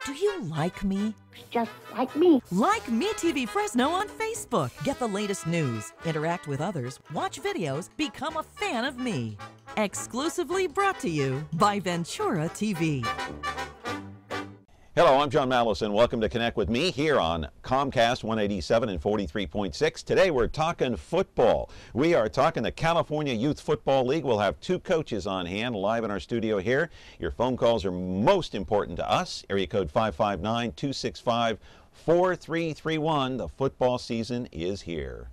Do you like me? Just like me. Like Me TV Fresno on Facebook. Get the latest news, interact with others, watch videos, become a fan of me. Exclusively brought to you by Ventura TV. Hello, I'm John Malos, and welcome to Connect with me here on Comcast 187 and 43.6. Today we're talking football. We are talking the California Youth Football League. We'll have two coaches on hand live in our studio here. Your phone calls are most important to us. Area code 559-265-4331. The football season is here.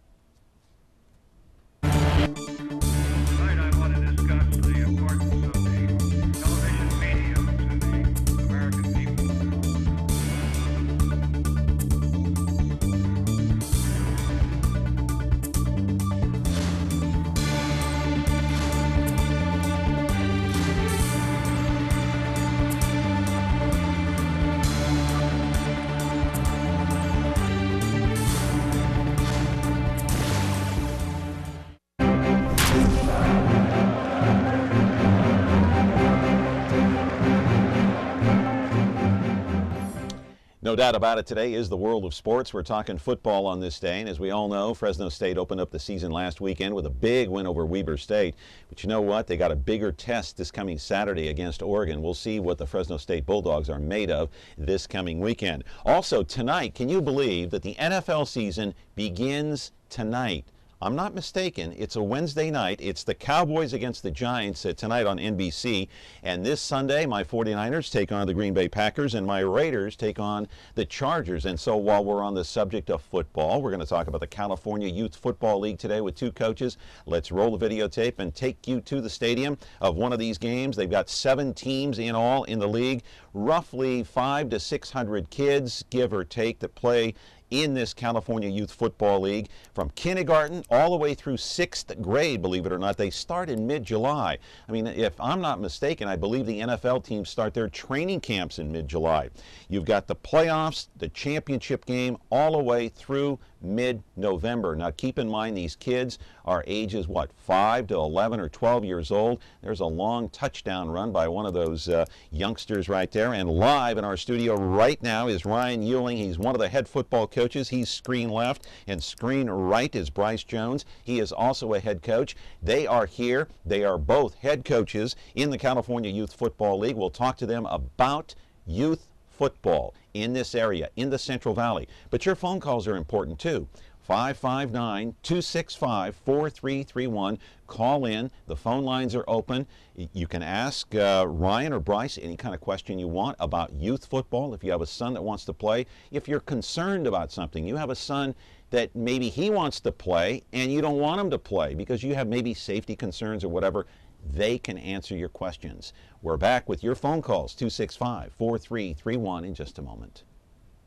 No doubt about it, today is the world of sports. We're talking football on this day, and as we all know, Fresno State opened up the season last weekend with a big win over Weber State. But you know what? They got a bigger test this coming Saturday against Oregon. We'll see what the Fresno State Bulldogs are made of this coming weekend. Also tonight, can you believe that the NFL season begins tonight? I'm not mistaken. It's a Wednesday night. It's the Cowboys against the Giants tonight on NBC. And this Sunday, my 49ers take on the Green Bay Packers, and my Raiders take on the Chargers. And so while we're on the subject of football, we're going to talk about the California Youth Football League today with two coaches. Let's roll the videotape and take you to the stadium of one of these games. They've got 7 teams in all in the league, roughly 500 to 600 kids, give or take, that play in this California Youth Football League from kindergarten all the way through 6th grade, believe it or not. They start in mid-July. I mean, if I'm not mistaken, I believe the NFL teams start their training camps in mid-July. You've got the playoffs, the championship game, all the way through mid-November. Now, keep in mind, these kids are ages, 5 to 11 or 12 years old. There's a long touchdown run by one of those youngsters right there. And live in our studio right now is Ryan Uehling. He's one of the head football coaches. He's screen left, and screen right is Bryce Jones. He is also a head coach. They are here. They are both head coaches in the California Youth Football League. We'll talk to them about youth football in this area, in the Central Valley. But your phone calls are important too. 559-265-4331. Call in. The phone lines are open. You can ask Ryan or Bryce any kind of question you want about youth football. If you have a son that wants to play, if you're concerned about something, you have a son that maybe he wants to play and you don't want him to play because you have maybe safety concerns or whatever, they can answer your questions. We're back with your phone calls, 265-4331, in just a moment.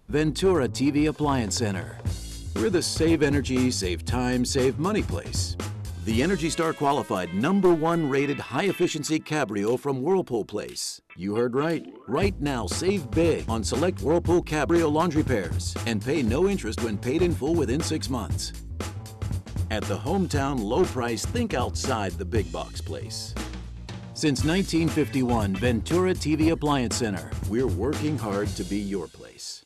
Ventura TV Appliance Center. We're the save energy, save time, save money place. The Energy Star qualified #1 rated high-efficiency Cabrio from Whirlpool Place. You heard right. Right now, save big on select Whirlpool Cabrio laundry pairs and pay no interest when paid in full within 6 months. At the hometown low price, think outside the big box place. Since 1951, Ventura TV Appliance Center. We're working hard to be your place.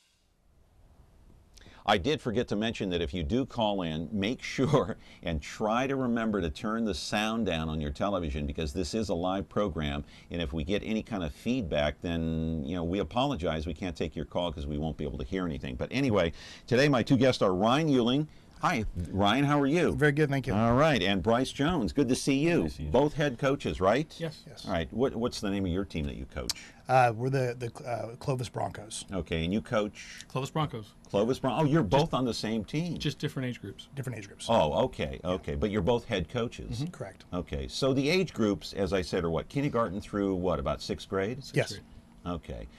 I did forget to mention that if you do call in, make sure and try to remember to turn the sound down on your television, because this is a live program, and if we get any kind of feedback, then we apologize. We can't take your call because we won't be able to hear anything. But anyway, today my two guests are Ryan Uehling. Hi, Ryan, how are you? Very good, thank you. All right, and Bryce Jones, good to see you. Nice to see you. Both head coaches, right? Yes. Yes. All right, what's the name of your team that you coach? We're the Clovis Broncos. Okay, and you coach? Clovis Broncos. Clovis Broncos. Oh, you're both on the same team. Just different age groups. Different age groups. Oh, okay, okay. But you're both head coaches. Mm-hmm. Correct. Okay, so the age groups, as I said, are what? Kindergarten through what, about 6th grade? Yes. Okay.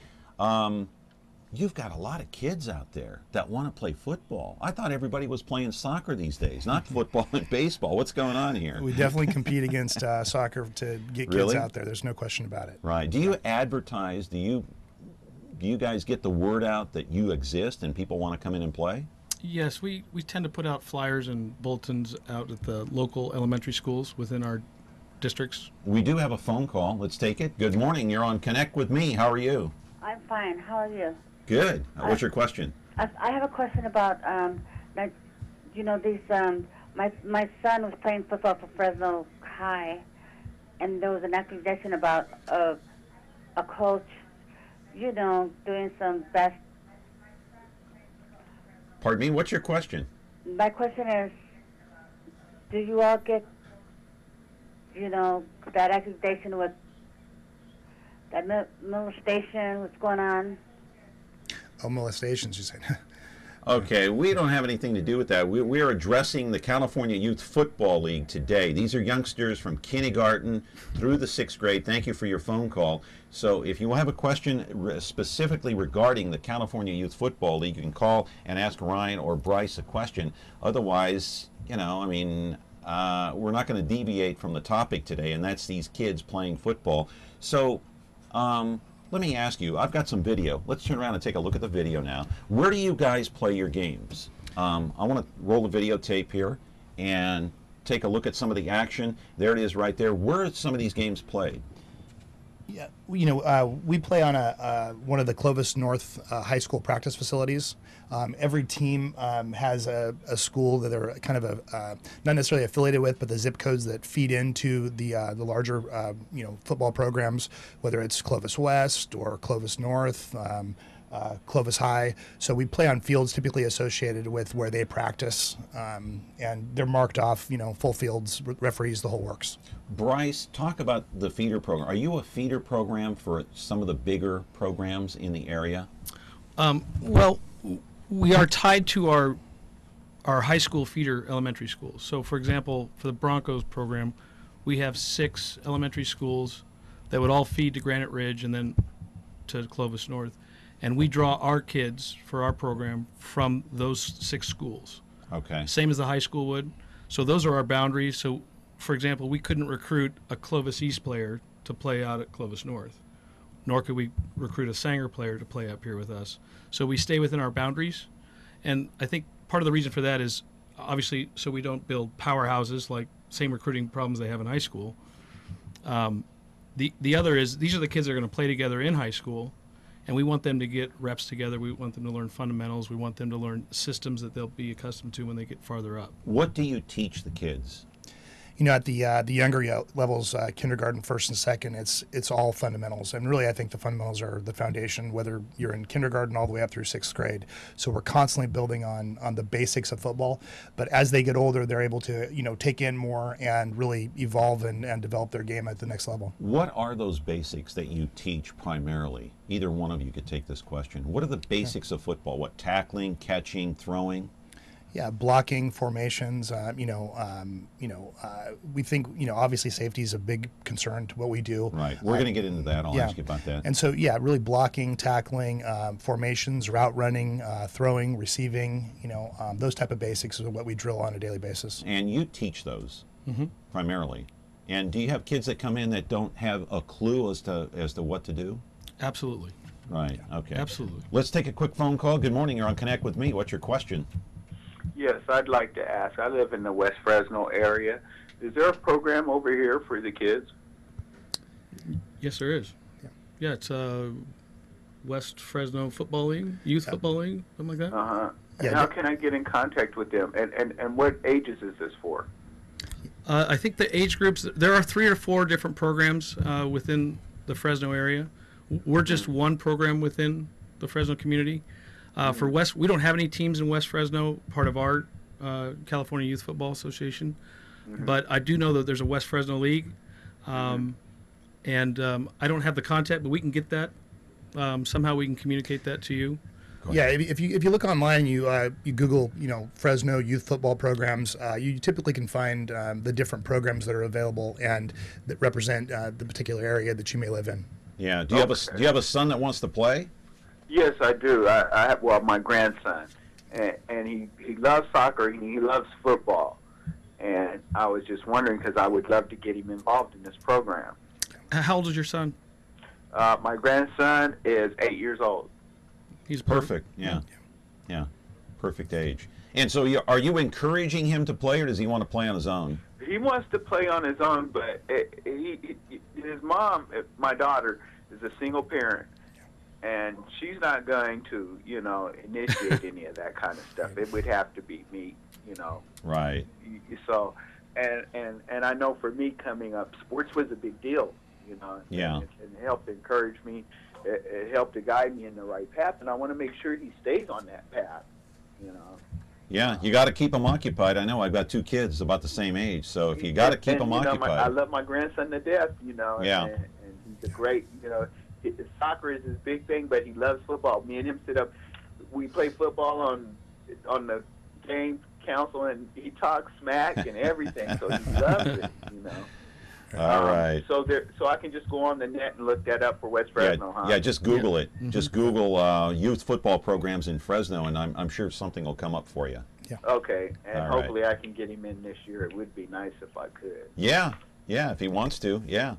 You've got a lot of kids out there that want to play football. I thought everybody was playing soccer these days, not football and baseball. What's going on here? We definitely compete against soccer to get kids Really? out there. There's no question about it. Right. Do you advertise? Do you guys get the word out that you exist and people want to come in and play? Yes, we tend to put out flyers and bulletins out at the local elementary schools within our districts. We do have a phone call. Let's take it. Good morning. You're on Connect with Me. How are you? I'm fine. How are you? Good. What's your question? I have a question about, like, you know, these. My son was playing football for Fresno High, and there was an accusation about a coach, you know, doing some best. Pardon me. What's your question? My question is, do you all get, you know, that accusation with that molestation? What's going on? Oh, molestations, you said. Okay, we don't have anything to do with that. We are addressing the California Youth Football League today. These are youngsters from kindergarten through the 6th grade. Thank you for your phone call. So if you have a question specifically regarding the California Youth Football League, you can call and ask Ryan or Bryce a question. Otherwise, you know, I mean, we're not going to deviate from the topic today, and that's these kids playing football. So, let me ask you, I've got some video. Let's turn around and take a look at the video now. Where do you guys play your games? I want to roll the videotape here and take a look at some of the action. There it is right there. Where are some of these games played? Yeah, you know, we play on one of the Clovis North high school practice facilities. Every team has a school that they're kind of not necessarily affiliated with, but the zip codes that feed into the larger you know, football programs, whether it's Clovis West or Clovis North, Clovis High. So we play on fields typically associated with where they practice, and they're marked off, you know, full fields, referees, the whole works. Bryce, talk about the feeder program. Are you a feeder program for some of the bigger programs in the area? Well, we are tied to our high school feeder elementary schools. So, for example, for the Broncos program, we have 6 elementary schools that would all feed to Granite Ridge and then to Clovis North. And we draw our kids for our program from those 6 schools. Okay. Same as the high school would. So those are our boundaries. So, for example, we couldn't recruit a Clovis East player to play out at Clovis North, nor could we recruit a Sanger player to play up here with us. So we stay within our boundaries. And I think part of the reason for that is obviously so we don't build powerhouses like same recruiting problems they have in high school. The other is these are the kids that are going to play together in high school. And we want them to get reps together. We want them to learn fundamentals. We want them to learn systems that they'll be accustomed to when they get farther up. What do you teach the kids? You know, at the younger levels, kindergarten, first and second, it's all fundamentals. And really, I think the fundamentals are the foundation, whether you're in kindergarten all the way up through 6th grade. So we're constantly building on the basics of football. But as they get older, they're able to, you know, take in more and really evolve and develop their game at the next level. What are those basics that you teach primarily? Either one of you could take this question. What are the basics of football? What, tackling, catching, throwing? Yeah, blocking, formations. We think, you know, obviously safety is a big concern to what we do. Right. We're going to get into that. I'll ask you about that. And so, yeah, really blocking, tackling, formations, route running, throwing, receiving. You know, those type of basics are what we drill on a daily basis. And you teach those primarily. And do you have kids that come in that don't have a clue as to what to do? Absolutely. Right. Okay. Absolutely. Let's take a quick phone call. Good morning. You're on Connect with Me. What's your question? Yes, I'd like to ask. I live in the West Fresno area. Is there a program over here for the kids? Yes, there is. Yeah, it's West Fresno Football League, Youth Football League, something like that. Uh-huh. And how can I get in contact with them? And what ages is this for? I think the age groups, there are 3 or 4 different programs within the Fresno area. We're just one program within the Fresno community. For West, we don't have any teams in West Fresno, part of our California Youth Football Association. But I do know that there's a West Fresno League. And I don't have the contact, but we can get that. Somehow we can communicate that to you. Yeah, if you look online, you Google, you know, Fresno Youth Football programs, you typically can find the different programs that are available and that represent the particular area that you may live in. Yeah. Do you have a son that wants to play? Yes, I do. I have, well, my grandson, and he loves soccer and he loves football. And I was just wondering because I would love to get him involved in this program. How old is your son? My grandson is 8 years old. He's perfect. Yeah. Perfect age. And so, are you encouraging him to play, or does he want to play on his own? He wants to play on his own, but his mom, my daughter, is a single parent, and she's not going to, initiate any of that kind of stuff. It would have to be me, Right. So, and I know for me coming up, sports was a big deal, Yeah. and it helped encourage me. It helped to guide me in the right path, and I want to make sure he stays on that path, Yeah, you got to keep them occupied. I know I've got 2 kids about the same age, so if you got to keep them occupied. I love my grandson to death, Yeah. and he's a great, soccer is his big thing, but he loves football. Me and him sit up, we play football on the game council, and he talks smack and everything, so he loves it, All right. So I can just go on the net and look that up for West Fresno, huh? Yeah, just Google it. Just Google youth football programs in Fresno, and I'm sure something will come up for you. Yeah. Okay, and All hopefully I can get him in this year. It would be nice if I could. Yeah, if he wants to, yeah.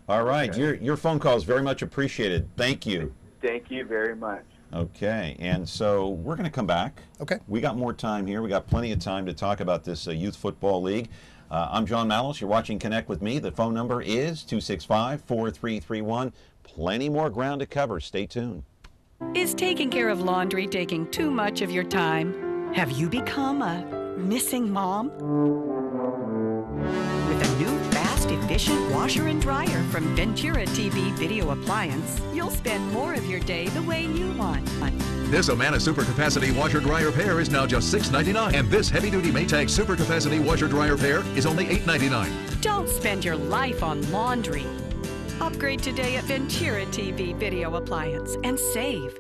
All right, Okay. your phone call is very much appreciated. Thank you. Thank you very much. Okay, and so we're going to come back. Okay. We got more time here. We got plenty of time to talk about this youth football league. I'm John Malos. You're watching Connect with me. The phone number is 265-4331. Plenty more ground to cover. Stay tuned. Is taking care of laundry taking too much of your time? Have you become a missing mom? With a new fast, efficient washer and dryer from Ventura TV Video Appliance, you'll spend more of your day the way you want. This Amana Super Capacity Washer Dryer Pair is now just $6.99, and this heavy-duty Maytag Super Capacity Washer Dryer Pair is only $8.99. Don't spend your life on laundry. Upgrade today at Ventura TV Video Appliance and save.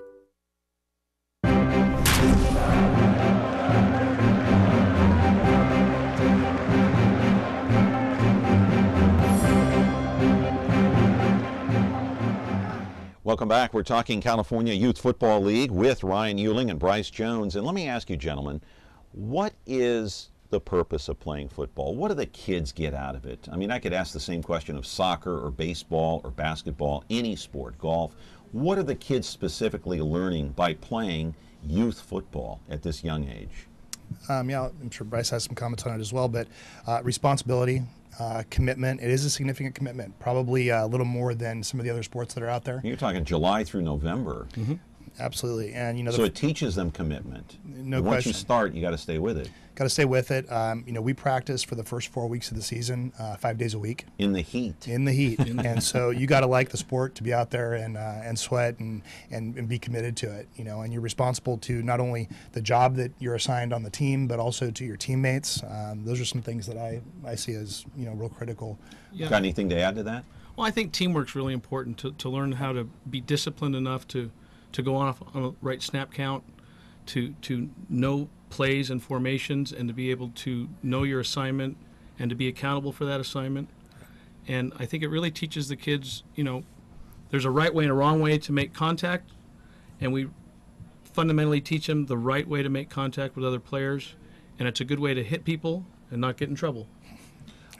Welcome back. We're talking California Youth Football League with Ryan Uehling and Bryce Jones. And let me ask you, gentlemen, what is the purpose of playing football? What do the kids get out of it? I mean, I could ask the same question of soccer or baseball or basketball, any sport, golf. What are the kids specifically learning by playing youth football at this young age? Yeah, I'm sure Bryce has some comments on it as well, but responsibility, commitment. It is a significant commitment, probably a little more than some of the other sports that are out there. You're talking July through November. Mm-hmm. Absolutely, and so it teaches them commitment. No and question. Once you start, you got to stay with it. Got to stay with it. We practice for the first 4 weeks of the season, 5 days a week. In the heat. In the heat, and so you got to like the sport to be out there and sweat and be committed to it. And you're responsible to not only the job that you're assigned on the team, but also to your teammates. Those are some things that I see as real critical. Yeah. Got anything to add to that? Well, I think teamwork's really important to learn how to be disciplined enough to go on a right snap count, to know plays and formations, and to be able to know your assignment and to be accountable for that assignment. And I think it really teaches the kids, there's a right way and a wrong way to make contact, and we fundamentally teach them the right way to make contact with other players, and it's a good way to hit people and not get in trouble.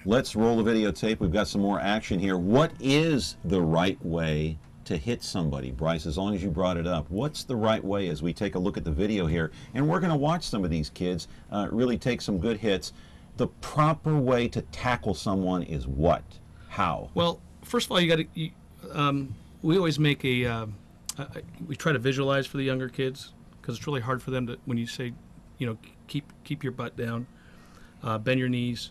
Let's roll the videotape. We've got some more action here. What is the right way to hit somebody, Bryce, as long as you brought it up? What's the right way as we take a look at the video here? And we're going to watch some of these kids really take some good hits. The proper way to tackle someone is what? How? Well, first of all, you got to. We always make we try to visualize for the younger kids, because it's really hard for them to, when you say, keep your butt down, bend your knees,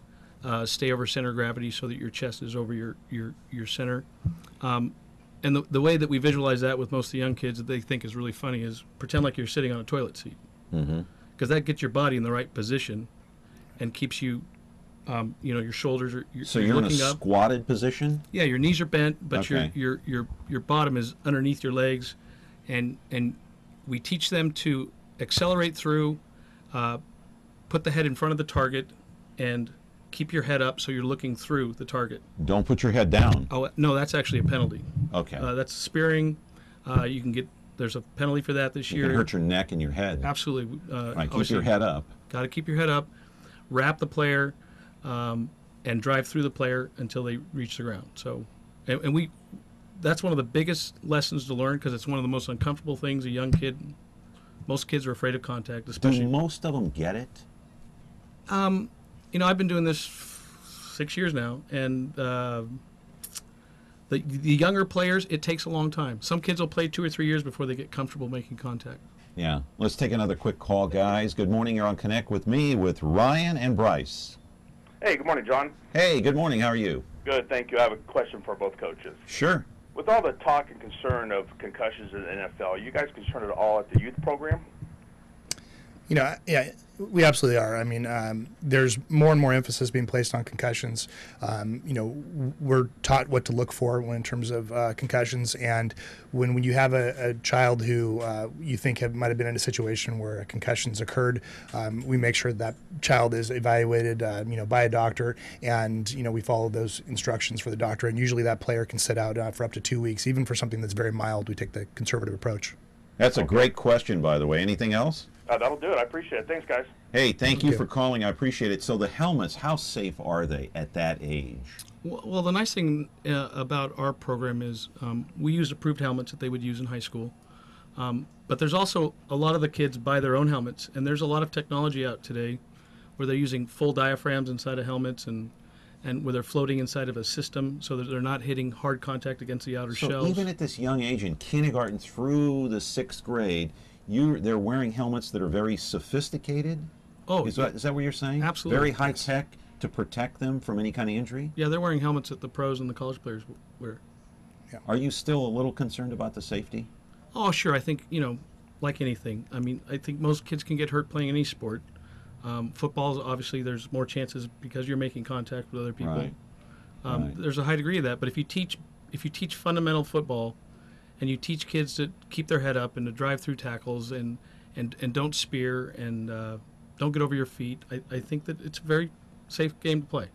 stay over center of gravity so that your chest is over your center. And the way that we visualize that with most of the young kids that they think is really funny is pretend like you're sitting on a toilet seat. Because that gets your body in the right position and keeps you, your shoulders are so you're looking in a up. Squatted position? Yeah, your knees are bent, but Okay. your bottom is underneath your legs, and we teach them to accelerate through, put the head in front of the target, and keep your head up so you're looking through the target. Don't put your head down. Oh, no, that's actually a penalty. Okay. That's spearing. You can there's a penalty for that this You year. can hurt your neck and your head. Absolutely. Right, keep your head up. Got to keep your head up, wrap the player, and drive through the player until they reach the ground. So, and that's one of the biggest lessons to learn, because it's one of the most uncomfortable things a young kid. Most kids are afraid of contact, especially. Do most of them get it? I've been doing this 6 years now, and The younger players, it takes a long time. Some kids will play 2 or 3 years before they get comfortable making contact. Yeah. Let's take another quick call, guys. Good morning. You're on Connect with me with Ryan and Bryce. Hey, good morning, John. Hey, good morning. How are you? Good, thank you. I have a question for both coaches. Sure. With all the talk and concern of concussions in the NFL, are you guys concerned at all at the youth program? You know, yeah, we absolutely are. I mean, there's more and more emphasis being placed on concussions. You know, we're taught what to look for in terms of concussions, and when you have a child who you think might have been in a situation where concussions occurred, we make sure that child is evaluated, you know, by a doctor, and you know, we follow those instructions for the doctor. And usually, that player can sit out for up to 2 weeks, even for something that's very mild. We take the conservative approach. That's a great question, by the way. Anything else? That'll do it. I appreciate it. Thanks, guys. Hey, thank you for calling. I appreciate it. So the helmets, how safe are they at that age? Well, the nice thing about our program is we use approved helmets that they would use in high school. But there's also a lot of the kids buy their own helmets, and there's a lot of technology out today where they're using full diaphragms inside of helmets and where they're floating inside of a system so that they're not hitting hard contact against the outer shells. So even at this young age, in kindergarten through the 6th grade, they're wearing helmets that are very sophisticated? Oh, is that what you're saying? Absolutely. Very high tech to protect them from any kind of injury? Yeah, they're wearing helmets that the pros and the college players wear. Yeah. Are you still a little concerned about the safety? Oh, sure. I think, you know, like anything. I mean, I think most kids can get hurt playing any sport. Football, obviously, there's more chances because you're making contact with other people. Right. Right. There's a high degree of that. But if you teach fundamental football, and you teach kids to keep their head up and to drive through tackles and don't spear and don't get over your feet, I think that it's a very safe game to play.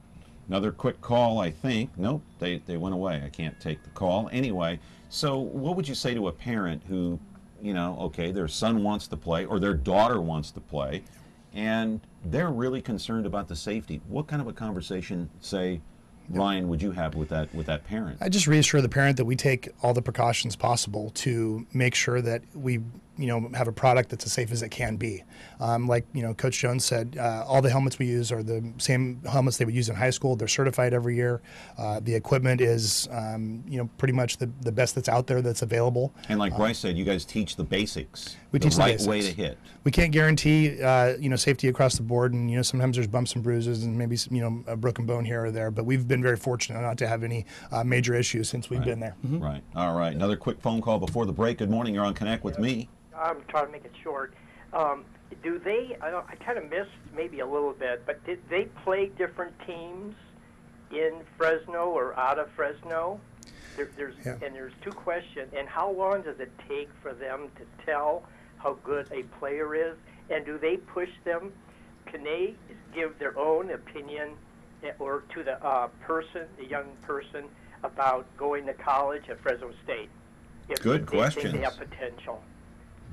Another quick call, I think. Nope, they went away. I can't take the call. Anyway, so what would you say to a parent who, you know, okay, their son wants to play or their daughter wants to play, and they're really concerned about the safety? What kind of a conversation, say, Ryan, would you have with that parent? I just reassure the parent that we take all the precautions possible to make sure that we, you know, have a product that's as safe as it can be. Like, you know, Coach Jones said, all the helmets we use are the same helmets they would use in high school. They're certified every year. The equipment is, you know, pretty much the best that's out there that's available. And like Bryce said, you guys teach the basics. We teach the right basics. way to hit. We can't guarantee, you know, safety across the board, and you know, sometimes there's bumps and bruises and maybe you know, a broken bone here or there. But we've been very fortunate not to have any major issues since we've been there. Mm-hmm. Right. All right. Another quick phone call before the break. Good morning. You're on Connect with me. I'm trying to make it short. Do they, I kind of missed maybe a little bit, but did they play different teams in Fresno or out of Fresno? And there's two questions. And how long does it take for them to tell how good a player is? And do they push them? Can they give their own opinion or to the the young person, about going to college at Fresno State? If Good they questions. think they have potential.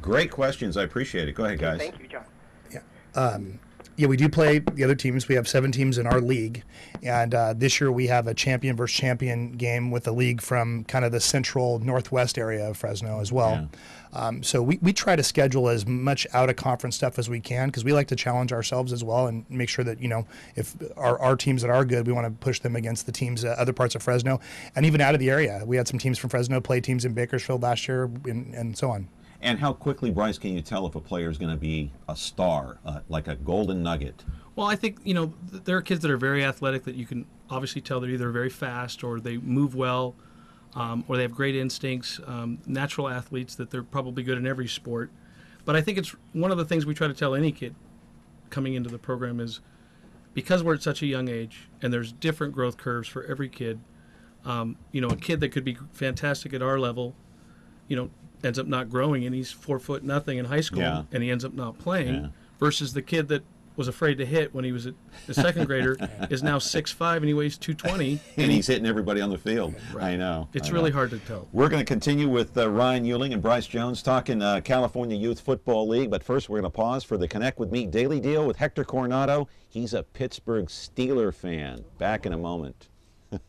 Great questions. I appreciate it. Go ahead, guys. Thank you, John. Yeah. Yeah, we do play the other teams. We have 7 teams in our league, and this year we have a champion versus champion game with the league from kind of the central northwest area of Fresno as well. Yeah. So we try to schedule as much out-of-conference stuff as we can because we like to challenge ourselves as well and make sure that, you know, if our teams that are good, we want to push them against the teams other parts of Fresno and even out of the area. We had some teams from Fresno play teams in Bakersfield last year and so on. And how quickly, Bryce, can you tell if a player is going to be a star, like a golden nugget? Well, I think, you know, there are kids that are very athletic that you can obviously tell they're either very fast or they move well or they have great instincts, natural athletes that they're probably good in every sport. But I think it's one of the things we try to tell any kid coming into the program is because we're at such a young age and there's different growth curves for every kid, you know, a kid that could be fantastic at our level, you know, ends up not growing and he's 4'0" in high school and he ends up not playing versus the kid that was afraid to hit when he was a second grader is now 6'5" and he weighs 220 and he's hitting everybody on the field. Right. I know. It's really hard to tell. We're going to continue with Ryan Uehling and Bryce Jones talking California Youth Football League, but first we're going to pause for the Connect with Me Daily Deal with Hector Coronado. He's a Pittsburgh Steeler fan. Back in a moment.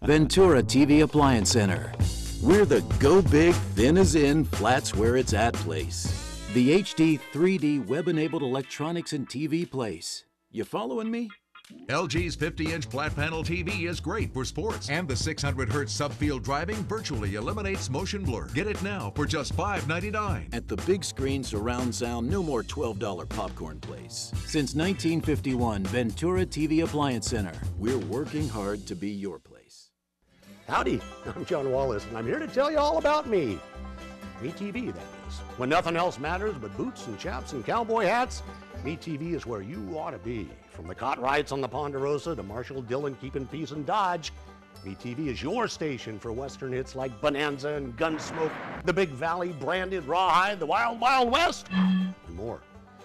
Ventura TV Appliance Center. We're the go big, thin as in, flats where it's at place. The HD 3D web-enabled electronics and TV place. You following me? LG's 50-inch flat panel TV is great for sports, and the 600Hz subfield driving virtually eliminates motion blur. Get it now for just $5.99. At the big screen surround sound, no more $12 popcorn place. Since 1951, Ventura TV Appliance Center. We're working hard to be your place. Howdy, I'm John Malos, and I'm here to tell you all about me. MeTV, that is. When nothing else matters but boots and chaps and cowboy hats, MeTV is where you ought to be. From the Cartwrights on the Ponderosa to Marshall Dillon keeping peace in Dodge, MeTV is your station for Western hits like Bonanza and Gunsmoke, the Big Valley, Branded, Rawhide, the Wild Wild West, and more.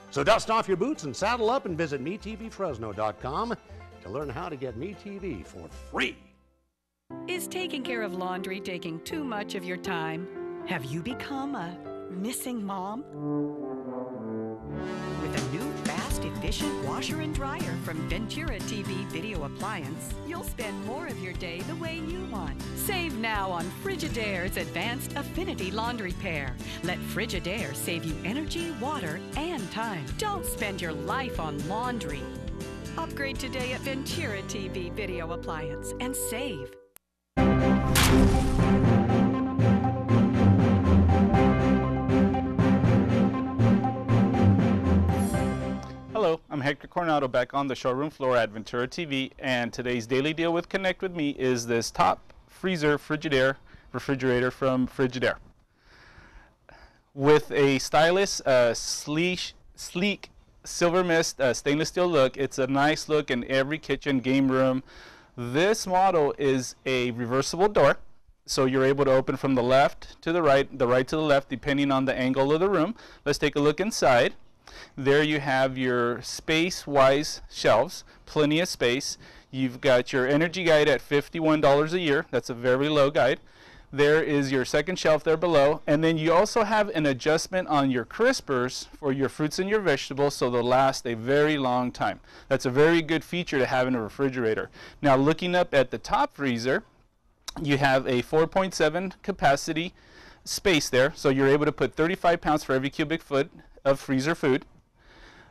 So dust off your boots and saddle up and visit MeTVFresno.com to learn how to get MeTV for free. Is taking care of laundry taking too much of your time? Have you become a missing mom? With a new fast, efficient washer and dryer from Ventura TV Video Appliance, you'll spend more of your day the way you want. Save now on Frigidaire's Advanced Affinity Laundry Pair. Let Frigidaire save you energy, water, and time. Don't spend your life on laundry. Upgrade today at Ventura TV Video Appliance and save. Hello, I'm Hector Coronado back on the showroom floor at Ventura TV, and today's daily deal with Connect With Me is this top freezer Frigidaire refrigerator from Frigidaire. With a stylish, sleek silver mist stainless steel look, it's a nice look in every kitchen, game room. This model is a reversible door, so you're able to open from the left to the right to the left, depending on the angle of the room. Let's take a look inside. There you have your space-wise shelves, plenty of space. You've got your energy guide at $51 a year. That's a very low guide. There is your second shelf there below, and then you also have an adjustment on your crispers for your fruits and your vegetables, so they'll last a very long time. That's a very good feature to have in a refrigerator. Now, looking up at the top freezer, you have a 4.7 capacity space there, so you're able to put 35 pounds for every cubic foot of freezer food.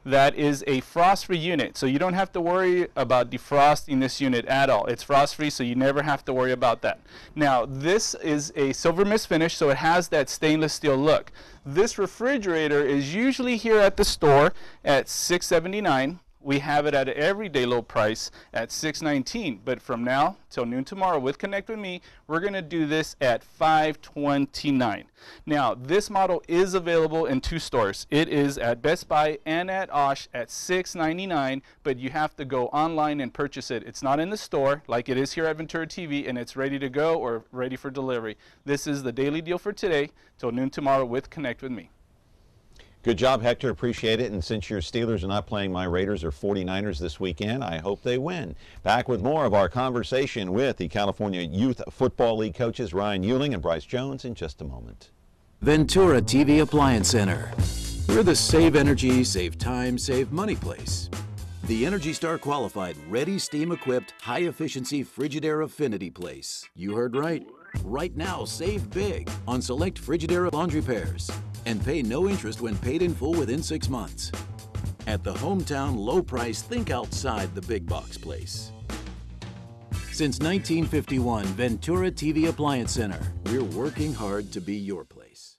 That is a frost-free unit, so you don't have to worry about defrosting this unit at all. It's frost-free, so you never have to worry about that. Now, this is a silver mist finish, so it has that stainless steel look. This refrigerator is usually here at the store at $679. We have it at an everyday low price at $619, but from now till noon tomorrow with Connect With Me, we're going to do this at $529. Now, this model is available in two stores. It is at Best Buy and at Osh at $699, but you have to go online and purchase it. It's not in the store like it is here at Ventura TV, and it's ready to go or ready for delivery. This is the daily deal for today till noon tomorrow with Connect With Me. Good job, Hector. Appreciate it. And since your Steelers are not playing my Raiders or 49ers this weekend, I hope they win. Back with more of our conversation with the California Youth Football League coaches Ryan Uehling and Bryce Jones in just a moment. Ventura TV Appliance Center. We're the save energy, save time, save money place. The Energy Star qualified, ready, steam-equipped, high-efficiency Frigidaire Affinity place. You heard right. Right now, save big on select Frigidaire laundry pairs and pay no interest when paid in full within 6 months. At the hometown low price, think outside the big box place. Since 1951, Ventura TV Appliance Center. We're working hard to be your place.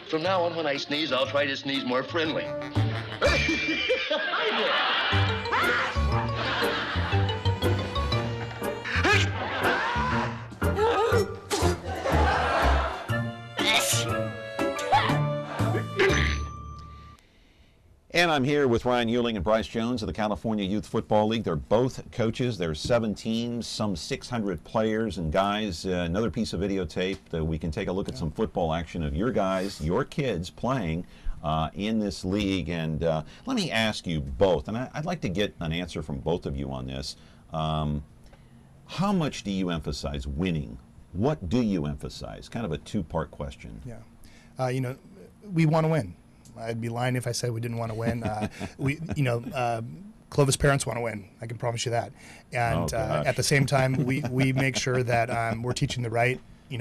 From now on, when I sneeze, I'll try to sneeze more friendly. And I'm here with Ryan Uehling and Bryce Jones of the California Youth Football League. They're both coaches. There's 7 teams, some 600 players and guys. Another piece of videotape that we can take a look at some football action of your guys, your kids playing in this league. And let me ask you both, and I'd like to get an answer from both of you on this. How much do you emphasize winning? What do you emphasize? Kind of a two-part question. Yeah. You know, we want to win. I'd be lying if I said we didn't want to win. Clovis parents want to win. I can promise you that. And at the same time, we make sure that we're teaching the right,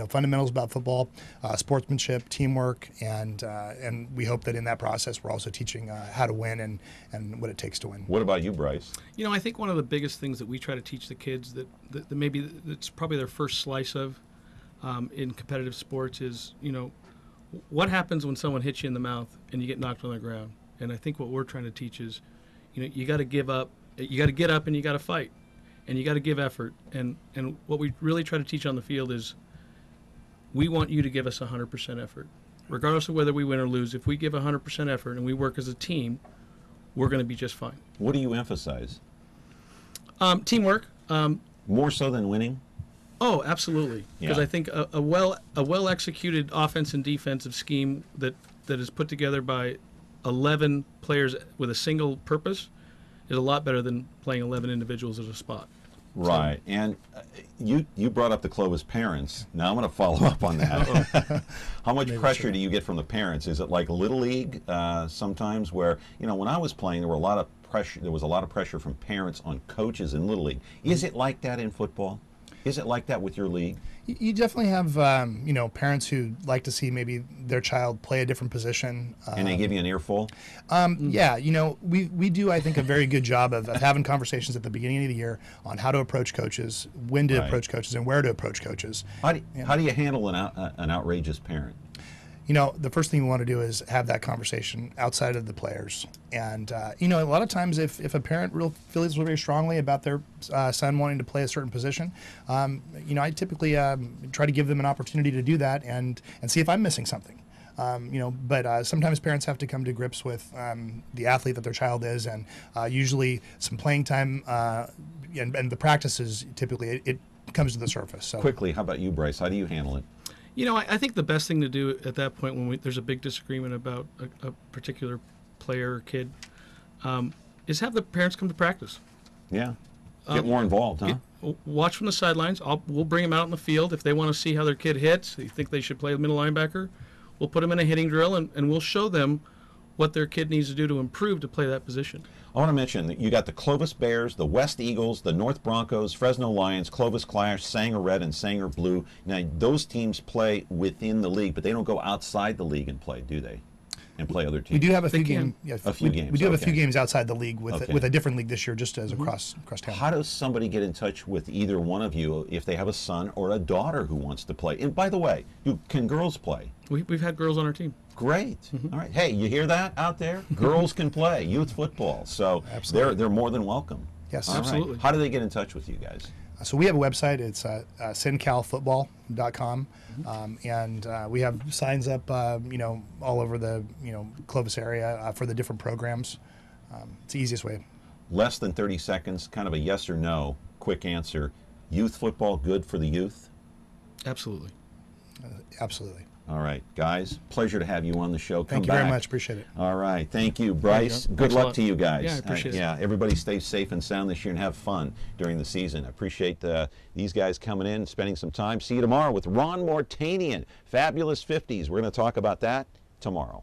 fundamentals about football, sportsmanship, teamwork, and we hope that in that process we're also teaching how to win and what it takes to win. What about you, Bryce? I think one of the biggest things that we try to teach the kids that maybe it's probably their first slice of in competitive sports is, what happens when someone hits you in the mouth and you get knocked on the ground. And I think what we're trying to teach is, you got to give up, you got to get up and you got to fight, and you got to give effort. And what we really try to teach on the field is, we want you to give us 100% effort. Regardless of whether we win or lose, if we give 100% effort and we work as a team, we're going to be just fine. What do you emphasize? Teamwork. More so than winning? Oh, absolutely. Because I think a well executed offense and defensive scheme that is put together by 11 players with a single purpose is a lot better than playing 11 individuals at a spot. Right, so, and you brought up the Clovis parents. Now I'm going to follow up on that. How much pressure do you get from the parents? Is it like Little League sometimes, where when I was playing, there were a lot of pressure. There was a lot of pressure from parents on coaches in Little League. Is it like that in football? Is it like that with your league? You definitely have, parents who like to see maybe their child play a different position. And they give you an earful? Yeah, we do, I think, a very good job of having conversations at the beginning of the year on how to approach coaches, when to approach coaches, and where to approach coaches. How do you handle an outrageous parent? The first thing we want to do is have that conversation outside of the players. And, a lot of times if a parent feels very strongly about their son wanting to play a certain position, I typically try to give them an opportunity to do that and see if I'm missing something. But sometimes parents have to come to grips with the athlete that their child is, and usually some playing time and the practices, typically it comes to the surface. So. Quickly, how about you, Bryce? How do you handle it? I think the best thing to do at that point when there's a big disagreement about a particular player or kid is have the parents come to practice. Yeah. Get more involved, huh? Watch from the sidelines. We'll bring them out in the field. If they want to see how their kid hits, they think they should play the middle linebacker, we'll put them in a hitting drill and we'll show them what their kid needs to do to improve to play that position. I want to mention that you got the Clovis Bears, the West Eagles, the North Broncos, Fresno Lions, Clovis Clash, Sanger Red, and Sanger Blue. Now, those teams play within the league, but they don't go outside the league and play, do they? And play other teams. We do have a few games. We do have a few games outside the league with a different league this year, just as across town. How does somebody get in touch with either one of you if they have a son or a daughter who wants to play? And by the way, can girls play? We've had girls on our team. Great. All right. Hey, you hear that out there? Girls can play youth football, so they're more than welcome. Yes, absolutely. Right. How do they get in touch with you guys? So we have a website. It's sincalfootball.com, and we have signs up, all over the Clovis area for the different programs. It's the easiest way. Less than 30 seconds, kind of a yes or no, quick answer. Youth football good for the youth? Absolutely. Absolutely. All right, guys, pleasure to have you on the show. Thank you very much. Appreciate it. All right. Thank you, Bryce. Good luck to you guys. Yeah, I appreciate it. Yeah, everybody stay safe and sound this year and have fun during the season. I appreciate these guys coming in, spending some time. See you tomorrow with Ron Mortanian, Fabulous 50s. We're going to talk about that tomorrow.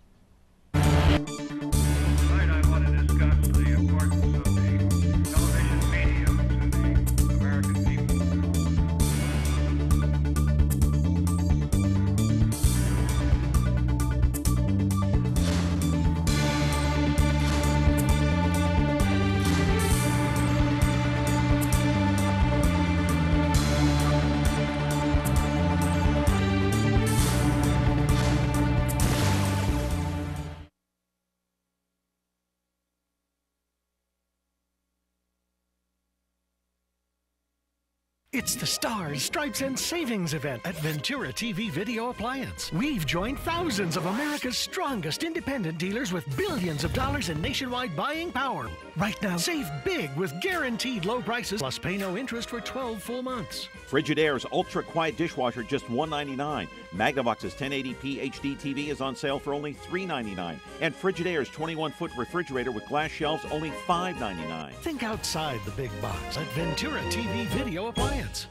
It's the Stars, Stripes, and Savings event at Ventura TV Video Appliance. We've joined thousands of America's strongest independent dealers with billions of dollars in nationwide buying power. Right now, save big with guaranteed low prices, plus pay no interest for 12 full months. Frigidaire's Ultra Quiet Dishwasher, just $1.99. Magnavox's 1080p HD TV is on sale for only $3.99. And Frigidaire's 21-foot refrigerator with glass shelves, only $5.99. Think outside the big box at Ventura TV Video Appliance.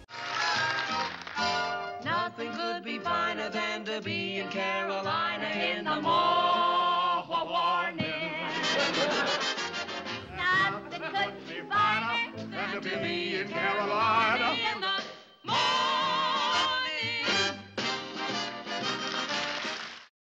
Nothing could be finer than to be in Carolina in the morning. Nothing could to be in Carolina.